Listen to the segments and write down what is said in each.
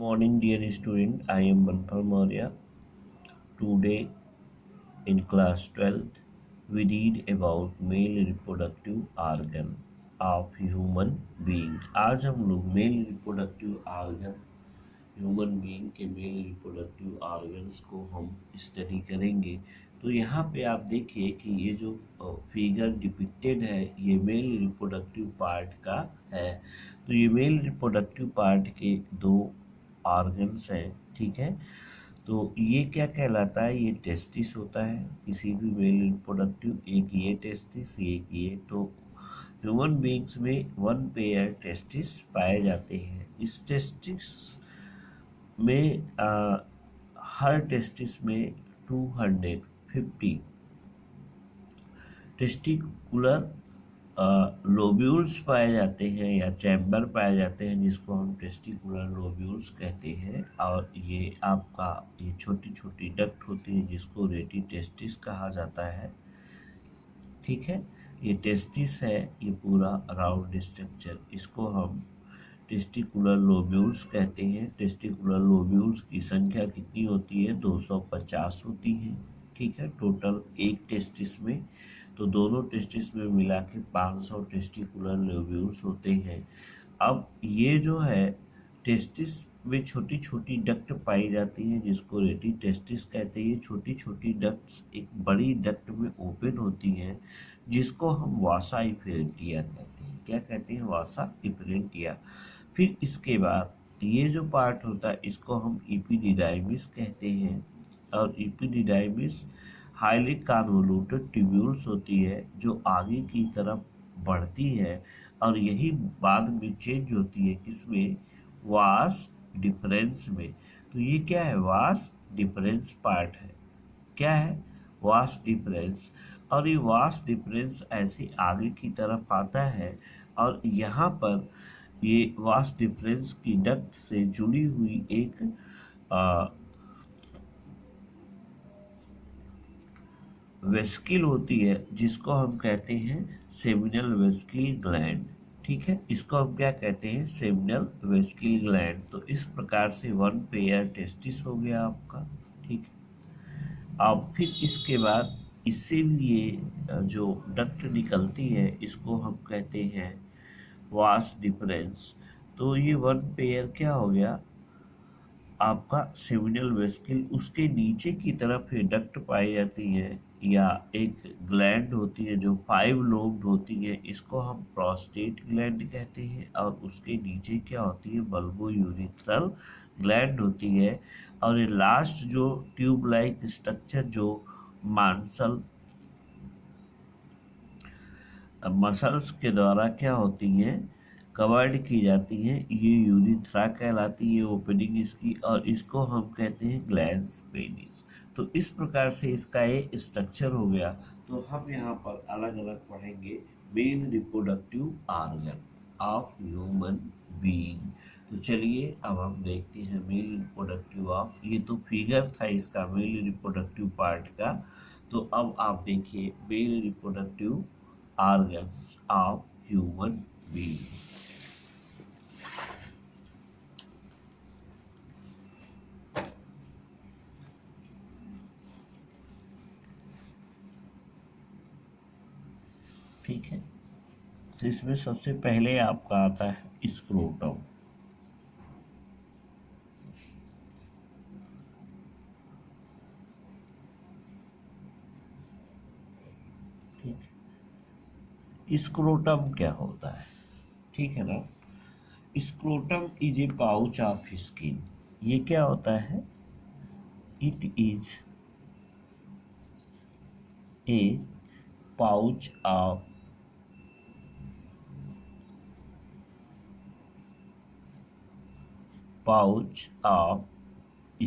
morning, dear student. I am Banpal Maurya. Today, in class 12th, we read about male reproductive organ of human being. आज हम लोग male reproductive organ human being के male reproductive organs को हम study करेंगे। तो यहाँ पे आप देखिए कि ये जो फिगर डिपिक्टेड है ये मेल रिप्रोडक्टिव पार्ट का है। तो ये मेल रिप्रोडक्टिव पार्ट के दो ऑर्गन्स हैं, ठीक है। तो ये क्या कहलाता है, ये टेस्टिस होता है किसी भी मेल रिप्रोडक्टिव, एक ये टेस्टिस एक ये। तो ह्यूमन बीइंग्स में वन पेयर टेस्टिस पाए जाते हैं। इस टेस्टिस में हर टेस्टिस में 250 टेस्टिकुलर लोब्यूल्स पाए जाते हैं या चैम्बर पाए जाते हैं, जिसको हम टेस्टिकुलर लोब्यूल्स कहते हैं। और ये आपका ये छोटी छोटी डक्ट होती है जिसको रेटी टेस्टिस कहा जाता है, ठीक है। ये टेस्टिस है, ये पूरा राउंड स्ट्रक्चर, इसको हम टेस्टिकुलर लोब्यूल्स कहते हैं। टेस्टिकुलर लोब्यूल्स की संख्या कितनी होती है, 250 होती है, ठीक है, टोटल एक टेस्टिस में। तो दोनों टेस्टिस में मिला के 500 टेस्टिकुलर लोब्यूल्स होते हैं। अब ये जो है टेस्टिस में छोटी छोटी डक्ट पाई जाती हैं जिसको रेटी टेस्टिस कहते हैं। ये छोटी छोटी डक्ट्स एक बड़ी डक्ट में ओपन होती हैं जिसको हम वासा इफेरेंटिया कहते हैं। क्या कहते हैं, वासा इफेरेंटिया। फिर इसके बाद ये जो पार्ट होता है इसको हम इपिडिडाइमिस कहते हैं। और इपिडिडाइमिस हाईली कन्वोल्यूटेड ट्यूब्यूल्स होती है जो आगे की तरफ बढ़ती है और यही बाद में चेंज होती है किसमें, वास डिफरेंस में। तो ये क्या है, वास डिफरेंस पार्ट है। क्या है, वास डिफरेंस। और ये वास डिफरेंस ऐसे आगे की तरफ आता है और यहाँ पर ये वास डिफरेंस की डक्ट से जुड़ी हुई एक वेस्किल होती है जिसको हम कहते हैं सेमिनल वेस्किल ग्लैंड, ठीक है। इसको हम क्या कहते हैं, सेमिनल वेस्किल ग्लैंड। तो इस प्रकार से वन पेयर टेस्टिस हो गया आपका, ठीक है। अब फिर इसके बाद इससे भी ये जो डक्ट निकलती है इसको हम कहते हैं वास डिफरेंस। तो ये वन पेयर क्या हो गया आपका सेमिनल वेस्किल। उसके नीचे की तरफ ये डक्ट पाई जाती है या एक ग्लैंड होती है जो 5 लोब्ड होती है, इसको हम प्रोस्टेट ग्लैंड कहते हैं। और उसके नीचे क्या होती है, बल्बो यूरिथ्रल ग्लैंड होती है। और ये लास्ट जो ट्यूब लाइक स्ट्रक्चर जो मसल्स के द्वारा क्या होती हैं, कवर्ड की जाती है, ये यूरिथ्रा कहलाती है ओपनिंग इसकी। और इसको हम कहते हैं ग्लैंस पेनिस। तो इस प्रकार से इसका ये स्ट्रक्चर हो गया। तो हम यहाँ पर अलग अलग पढ़ेंगे male reproductive organ of human being. तो चलिए अब हम देखते हैं मेल रिप्रोडक्टिव ऑफ, ये तो फिगर था इसका मेल रिप्रोडक्टिव पार्ट का। तो अब आप देखिए male reproductive organs of human beings. ठीक है, तो इसमें सबसे पहले आपका आता है स्क्रोटम। स्क्रोटम क्या होता है, ठीक है ना। Scrotum is a pouch of skin. ये क्या होता है, it is a pouch of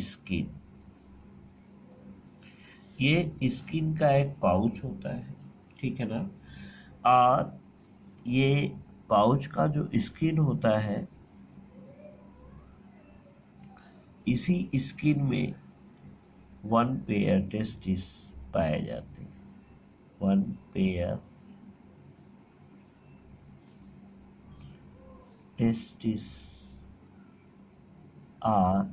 skin. ये स्किन का एक पाउच होता है, ठीक है ना। और ये पाउच का जो स्किन होता है, इसी स्किन में वन पेयर टेस्टिस पाए जाते हैं। One pair testis are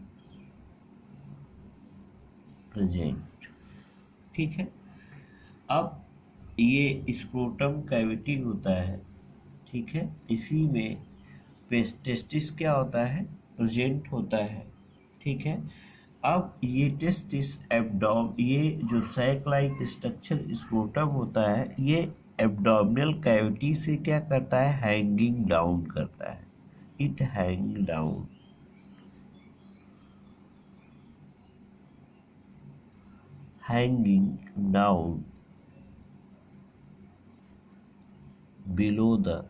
present. ठीक है। अब ये स्क्रोटम कैविटी होता है, ठीक है, इसी में टेस्टिस क्या होता है, प्रेजेंट होता है। ठीक है। अब ये टेस्टिस एब्डोम, ये जो सैक लाइक स्ट्रक्चर स्क्रोटम होता है, ये एब्डोमिनल कैविटी से क्या करता है, हैंगिंग डाउन करता है। It hang down, hanging down below the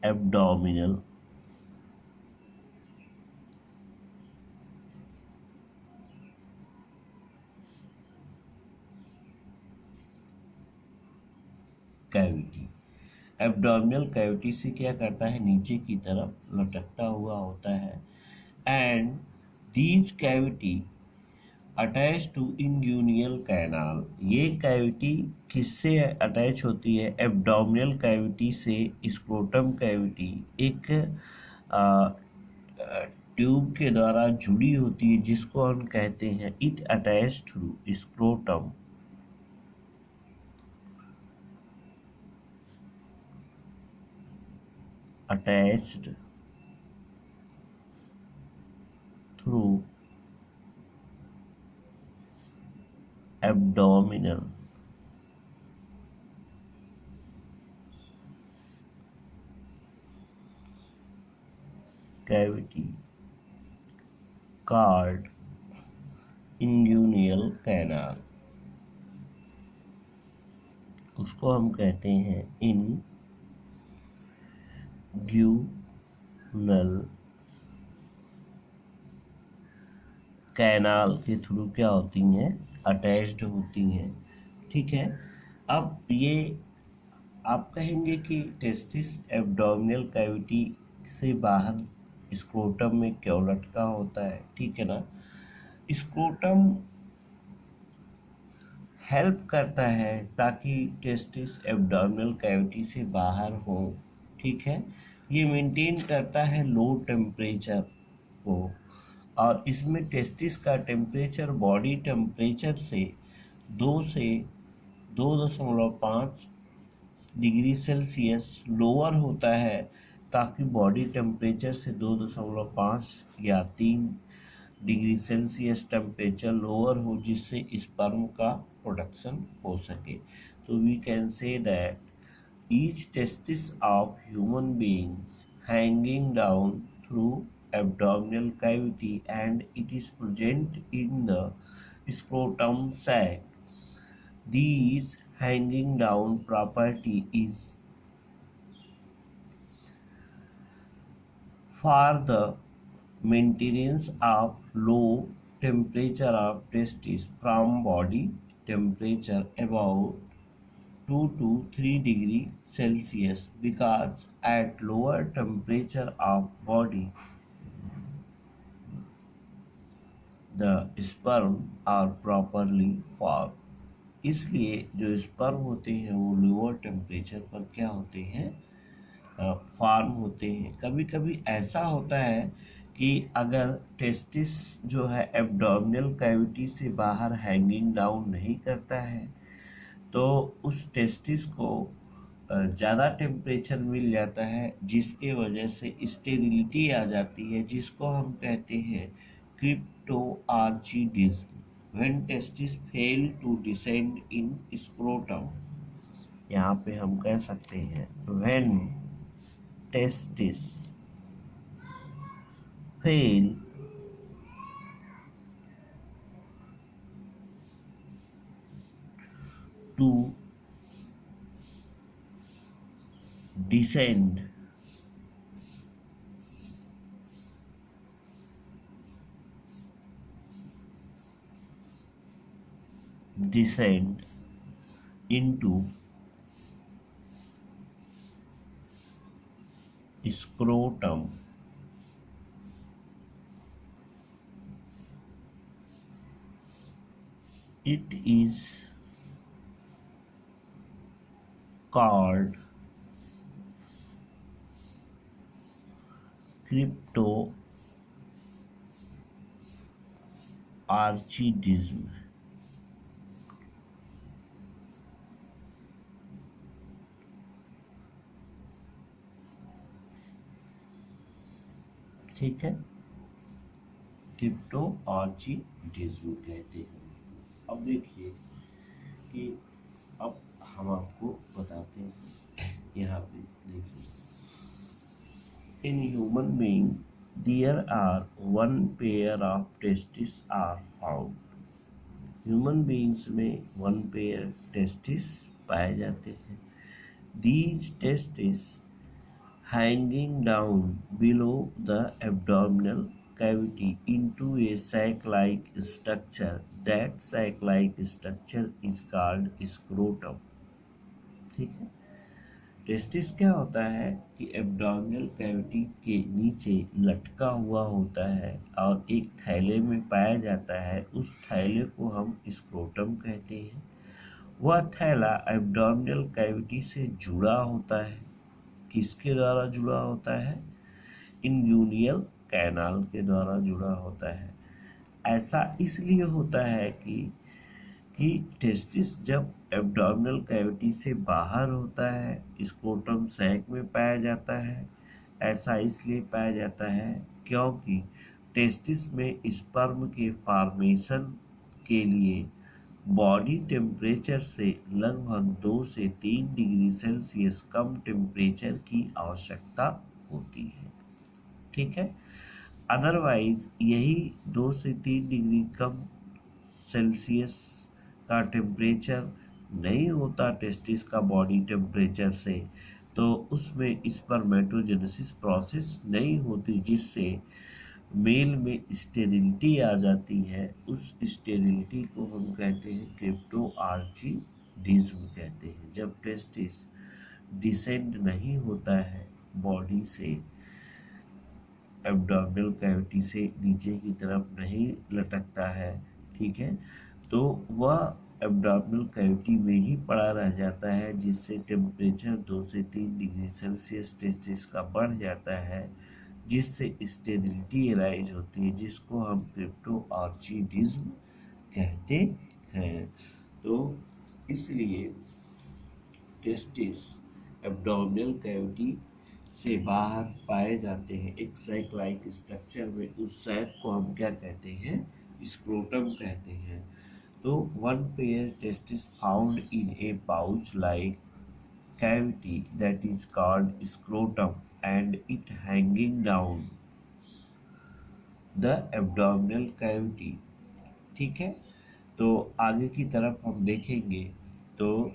abdominal cavity. Abdominal cavity से क्या करता है, नीचे की तरफ लटकता हुआ होता है। And these cavity attach to inguinal canal, ये कैविटी किससे अटैच होती है, एब्डोमिनल कैविटी से स्क्रोटम कैविटी एक ट्यूब के द्वारा जुड़ी होती है, जिसको हम कहते हैं it attach to scrotum, attached through abdominal cavity called inguinal canal, उसको हम कहते हैं इंग्यूनल कैनाल के थ्रू क्या होती हैं, अटैच्ड होती हैं। ठीक है। अब ये आप कहेंगे कि टेस्टिस एब्डोमिनल कैविटी से बाहर स्क्रोटम में क्यों लटका होता है, ठीक है ना। स्क्रोटम हेल्प करता है ताकि टेस्टिस एब्डोमिनल कैविटी से बाहर हो। ठीक है। ये मेंटेन करता है लो टेम्परेचर को, और इसमें टेस्टिस का टेम्परेचर बॉडी टेम्परेचर से 2 डिग्री सेल्सियस लोअर होता है, ताकि बॉडी टेम्परेचर से 2.5 या 3 डिग्री सेल्सियस टेम्परेचर लोअर हो, जिससे स्पर्म का प्रोडक्शन हो सके। तो we can say that each testis of human beings hanging down through abdominal cavity and it is present in the scrotum sac. These hanging down property is for the maintenance of low temperature of testis from body temperature about 2 to 3 degree Celsius, because at lower temperature of body the sperm are properly formed. इसलिए जो sperm होते हैं वो lower temperature पर क्या होते हैं, farm होते हैं। कभी कभी ऐसा होता है कि अगर टेस्टिस जो है एब्डोमिनल कैविटी से बाहर हैंगिंग डाउन नहीं करता है, तो उस टेस्टिस को ज़्यादा टेम्परेचर मिल जाता है, जिसके वजह से स्टेरिलिटी आ जाती है, जिसको हम कहते हैं cryptorchidism. When testis fail to descend in scrotum, यहाँ पे हम कह सकते हैं when testis fail to descend into scrotum, it is called cryptorchidism. ठीक है, क्रिप्टोऑर्चिडिज्म कहते हैं उसको। अब देखिए कि अब हम आपको बताते हैं, यहाँ पे देखिए, in human being there are one pair of testis are found. Human beings में वन पेयर टेस्टिस पाए जाते हैं। These testis hanging down below the abdominal cavity into a sac-like structure. That sac-like structure is called scrotum. ठीक है, testis क्या होता है कि एब्डोमिनल कैविटी के नीचे लटका हुआ होता है और एक थैले में पाया जाता है। उस थैले को हम स्क्रोटम कहते हैं। वह थैला एब्डोमिनल कैविटी से जुड़ा होता है। किसके द्वारा जुड़ा होता है? इंग्यूनियल कैनाल के द्वारा जुड़ा होता है। ऐसा इसलिए होता है कि टेस्टिस जब एब्डोमिनल कैविटी से बाहर होता है, स्क्रोटम सैक में पाया जाता है। ऐसा इसलिए पाया जाता है क्योंकि टेस्टिस में स्पर्म के फॉर्मेशन के लिए बॉडी टेम्परेचर से लगभग 2 से 3 डिग्री सेल्सियस कम टेम्परेचर की आवश्यकता होती है। ठीक है, अदरवाइज यही 2 से 3 डिग्री कम सेल्सियस का टेम्परेचर नहीं होता टेस्टिस का बॉडी टेम्परेचर से, तो उसमें स्पर्मेटोजेनेसिस प्रोसेस नहीं होती, जिससे मेल में स्टेरिलिटी आ जाती है। उस स्टेरिलिटी को हम कहते हैं क्रिप्टोऑर्चिडिज्म कहते हैं। जब टेस्टिस डिसेंड नहीं होता है बॉडी से, एब्डोमिनल कैविटी से नीचे की तरफ नहीं लटकता है, ठीक है, तो वह एब्डोमिनल कैविटी में ही पड़ा रह जाता है, जिससे टेम्परेचर 2 से 3 डिग्री सेल्सियस टेस्टिस का बढ़ जाता है, जिससे स्टेरिलिटी एराइज होती है, जिसको हम क्रिप्टोऑर्चिडिज्म कहते हैं। तो इसलिए टेस्टिस एब्डोमिनल कैविटी से बाहर पाए जाते हैं एक सैक लाइक स्ट्रक्चर में। उस सैक को हम क्या कहते हैं? स्क्रोटम कहते हैं। तो one pair testis found in A pouch like cavity that is called scrotum and it hanging down the abdominal cavity। ठीक है, तो आगे की तरफ हम देखेंगे तो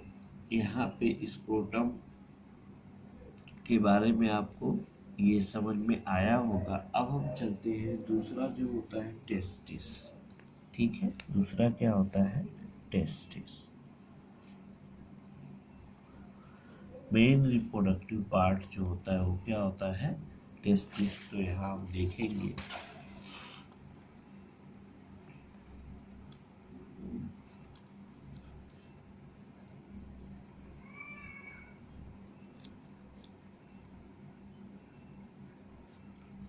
यहाँ पे स्क्रोटम के बारे में आपको ये समझ में आया होगा। अब हम चलते हैं, दूसरा जो होता है टेस्टिस। ठीक है, दूसरा क्या होता है? टेस्टिस। मेन रिप्रोडक्टिव पार्ट जो होता है वो क्या होता है? टेस्टिस। तो यहाँ हम देखेंगे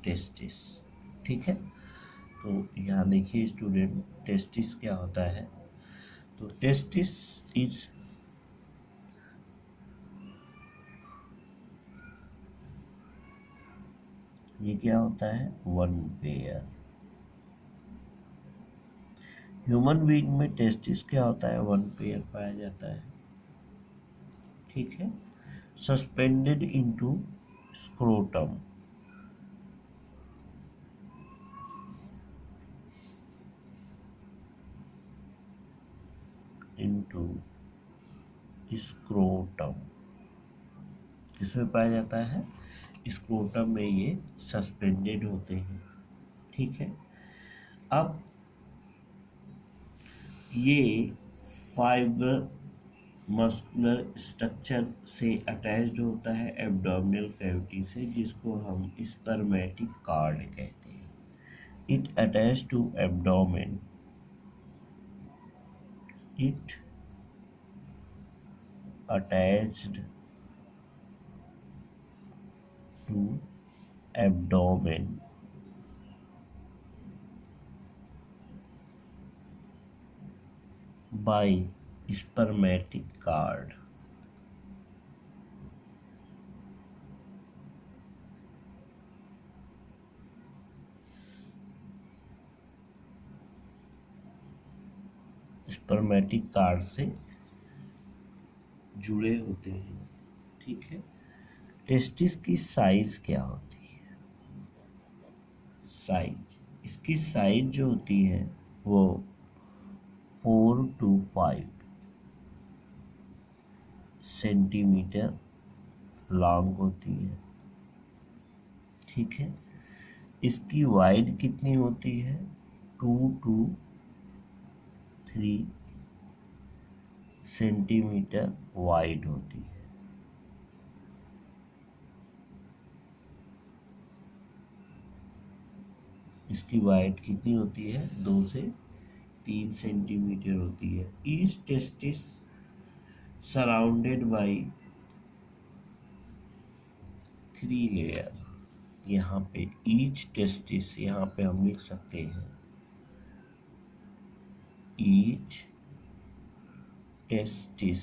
टेस्टिस। ठीक है, तो यहाँ देखिए स्टूडेंट, टेस्टिस क्या होता है? तो टेस्टिस इज ये क्या होता है? One pair. ह्यूमन बीइंग में टेस्टिस क्या होता है? वन पेयर पाया जाता है। ठीक है, suspended into scrotum. Into scrotum किसमें पाया जाता है? स्क्रोटम में ये सस्पेंडेड होते हैं। ठीक है, अब ये फाइबर मस्कुलर स्ट्रक्चर से अटैच्ड होता है एब्डोमिनल कैविटी से, जिसको हम स्पर्मेटिक कार्ड कहते हैं। It attach to abdomen. It attached to abdomen by spermatic cord. Spermatic cord से जुड़े होते हैं। ठीक है। टेस्टिस की साइज क्या होती है? साइज, इसकी साइज जो होती है वो 4 to 5 सेंटीमीटर लॉन्ग होती है। ठीक है। इसकी वाइड कितनी होती है? 2 to 3 सेंटीमीटर वाइड होती है। इसकी वाइड कितनी होती है? 2 से 3 सेंटीमीटर होती है। Each testis surrounded by 3 layer. यहाँ पे ईच टेस्टिस, यहाँ पे हम लिख सकते हैं each testis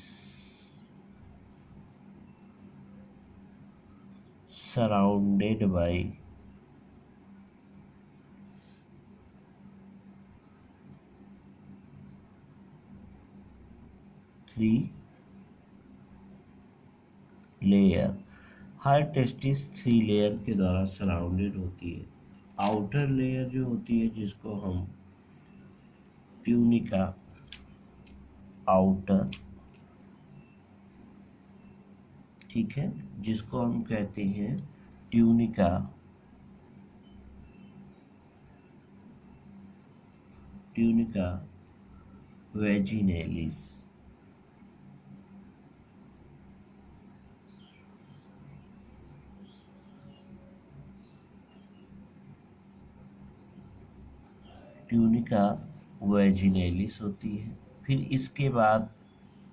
surrounded by 3 layer. Her testis 3 layer के द्वारा सराउंडेड होती है। आउटर लेयर जो होती है जिसको हम ट्यूनिका आउटर, ठीक है, जिसको हम कहते हैं ट्यूनिका वेजिनेलिस। ट्यूनिका वेजिनेलिस होती है। फिर इसके बाद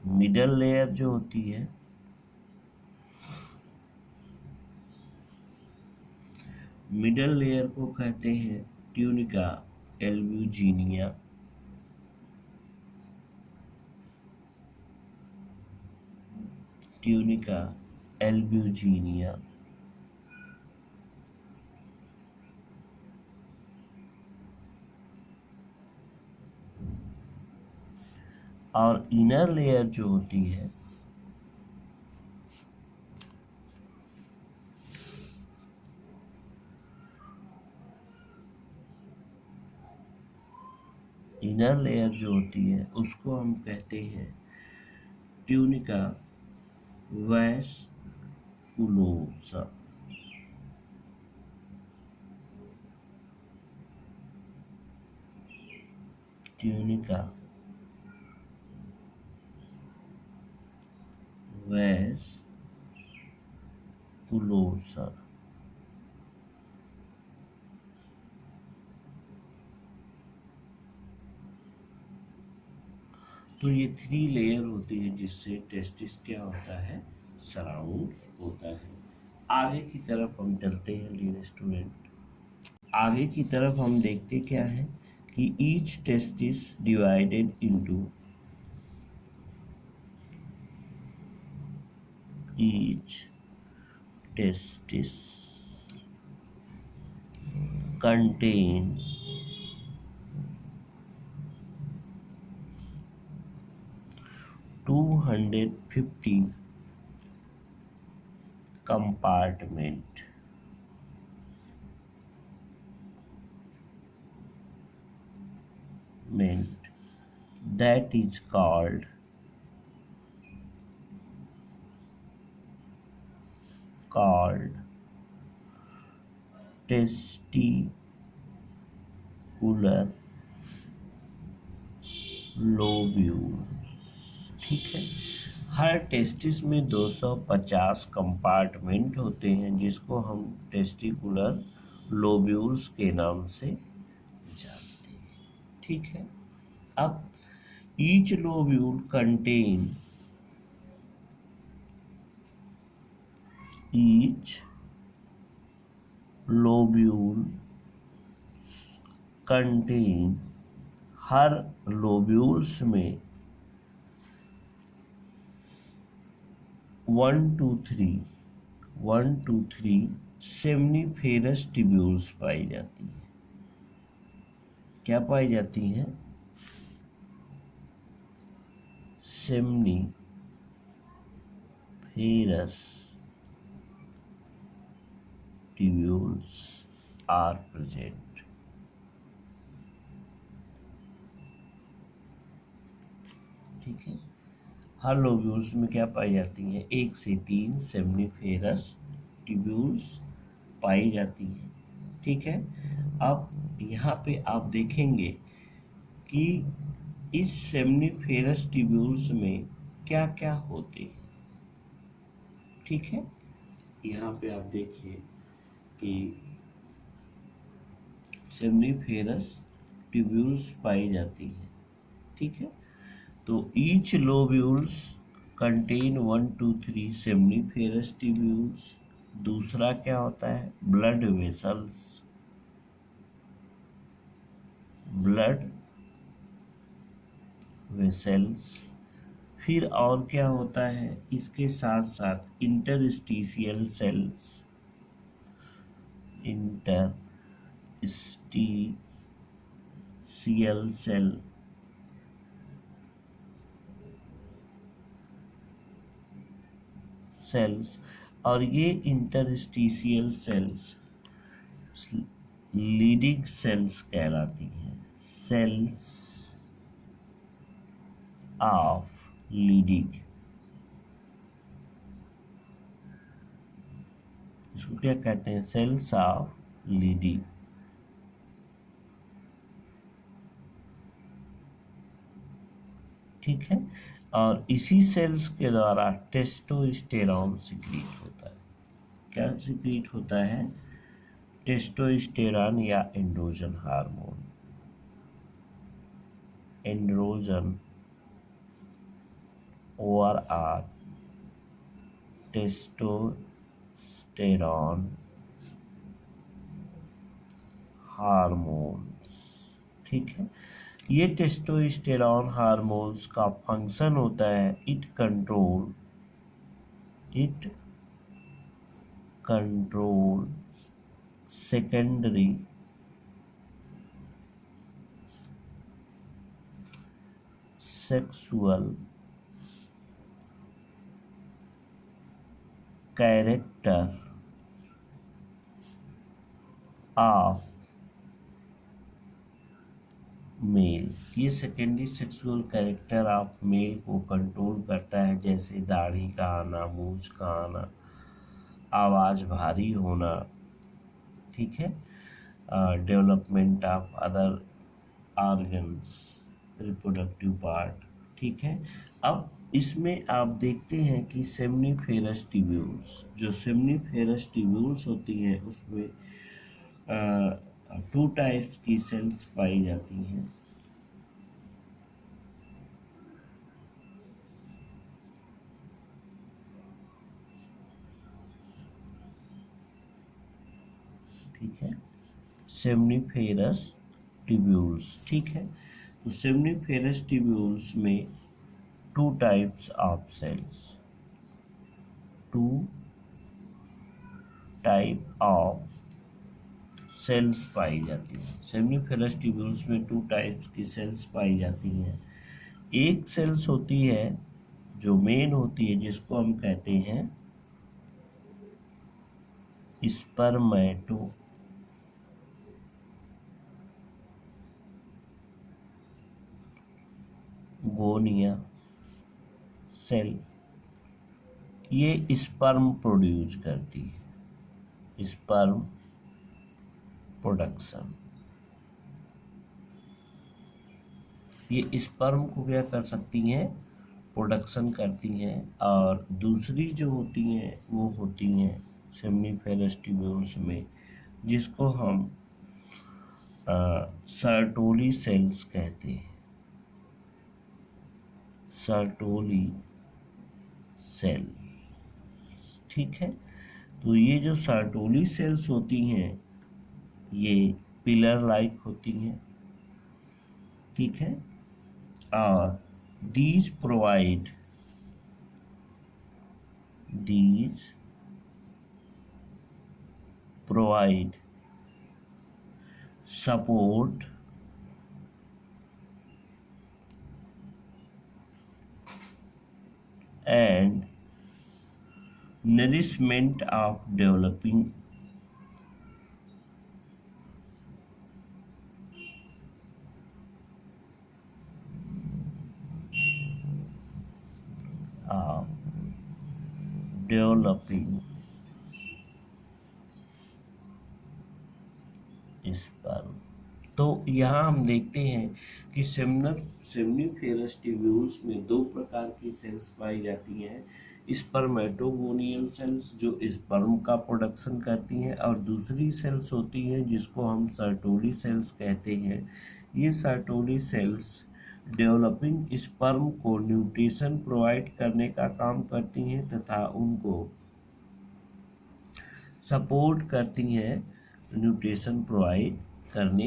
मिडल लेयर जो होती है, मिडल लेयर को कहते हैं ट्यूनिका एल्ब्यूजिनिया। Tunica albuginea. और इनर लेयर जो होती है उसको हम कहते हैं ट्यूनिका वैस्कुलोसा। Tunica vasculosa. तो ये 3 लेयर होती है जिससे टेस्टिस क्या होता है? सराउंड होता है। आगे की तरफ हम चलते हैं डियर स्टूडेंट। आगे की तरफ हम देखते क्या है कि each testis divided into each testis contain 250 compartment that is called testicular lobules। ठीक है। हर टेस्टिस में 250 कंपार्टमेंट होते हैं जिसको हम टेस्टिकुलर लोब्यूल्स के नाम से जानते हैं। ठीक है। अब each lobule contain each lobule contain, हर लोब्यूल्स में 1 to 3 सेमनीफेरस ट्यूब्यूल्स पाई जाती हैं। क्या पाई जाती हैं? Seminiferous tubules are present। ठीक है, हर लोब्यूल्स में क्या पाई जाती हैं? 1 से 3 सेमनीफेरस ट्यूब्यूल्स पाई जाती हैं। ठीक है, अब यहाँ पे आप देखेंगे कि इस सेमनीफेरस ट्यूब्यूल्स में क्या क्या होते हैं। ठीक है, यहाँ पे आप देखिए कि सेमनीफेरस ट्यूब्यूल्स पाई जाती हैं। ठीक है, तो each lobules contain 1 to 3 seminiferous tubules. दूसरा क्या होता है? Blood vessels, blood vessels. फिर और क्या होता है? इसके साथ साथ इंटरस्टिशियल सेल्स, इंटरस्टिशियल सेल्स, और ये इंटरस्टिशियल सेल्स लीडिंग सेल्स कहलाती हैं। सेल्स ऑफ लीडिंग, इसको क्या कहते हैं? Cells of Leydig. ठीक है, और इसी सेल्स के द्वारा टेस्टोस्टेरॉन सिक्रीट होता है। क्या सिक्रीट होता है? टेस्टोस्टेरॉन या androgen hormone. Androgen ORR testosterone hormones. ठीक है, ये टेस्टोस्टेरॉन हार्मोन्स का फंक्शन होता है it control secondary sexual character of male. ये secondary sexual character of male को कंट्रोल करता है, जैसे दाढ़ी का आना, मूंछ का आना, आवाज़ भारी होना। ठीक है, development of other organs, reproductive part. ठीक है, अब इसमें आप देखते हैं कि सेमनीफेरस ट्यूब्यूल्स, जो सेमनीफेरस ट्यूब्यूल्स होती हैं उसमें 2 टाइप्स की सेल्स पाई जाती हैं। ठीक है, सेमनीफेरस ट्यूब्यूल्स। ठीक है, तो सेमनीफेरस ट्यूब्यूल्स में 2 types of cells, 2 type of cells पाई जाती हैं। सेमनीफेरस ट्यूब्यूल्स में 2 टाइप्स की सेल्स पाई जाती हैं। एक सेल्स होती है जो मेन होती है, जिसको हम कहते हैं स्पर्मेटोगोनिया सेल। ये स्पर्म प्रोड्यूस करती है, स्पर्म प्रोडक्शन। ये स्पर्म को क्या कर सकती हैं? प्रोडक्शन करती हैं। और दूसरी जो होती हैं वो होती हैं सेमनीफेरस ट्यूब्यूल्स में, जिसको हम सर्टोली सेल्स कहते हैं, सर्टोली सेल। ठीक है, तो ये जो सर्टोली सेल्स होती हैं ये पिलर लाइक होती हैं, ठीक है, और these provide support and nourishment of developing of developing sperm। तो यहाँ हम देखते हैं कि सेमनीफेरस ट्यूब्यूल्स में दो प्रकार की सेल्स पाई जाती हैं, स्पर्मेटोगोनियल सेल्स जो स्पर्म का प्रोडक्शन करती हैं, और दूसरी सेल्स होती हैं जिसको हम सर्टोली सेल्स कहते हैं। ये सर्टोली सेल्स डेवलपिंग स्पर्म को न्यूट्रिशन प्रोवाइड करने का काम करती हैं तथा उनको सपोर्ट करती हैं न्यूट्रिशन प्रोवाइड करने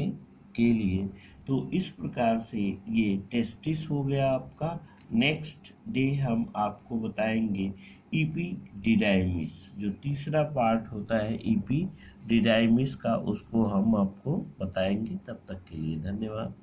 के लिए। तो इस प्रकार से ये टेस्टिस हो गया आपका। नेक्स्ट डे हम आपको बताएंगे इपीडिडाइमिस, जो तीसरा पार्ट होता है इपीडिडाइमिस का, उसको हम आपको बताएंगे। तब तक के लिए धन्यवाद।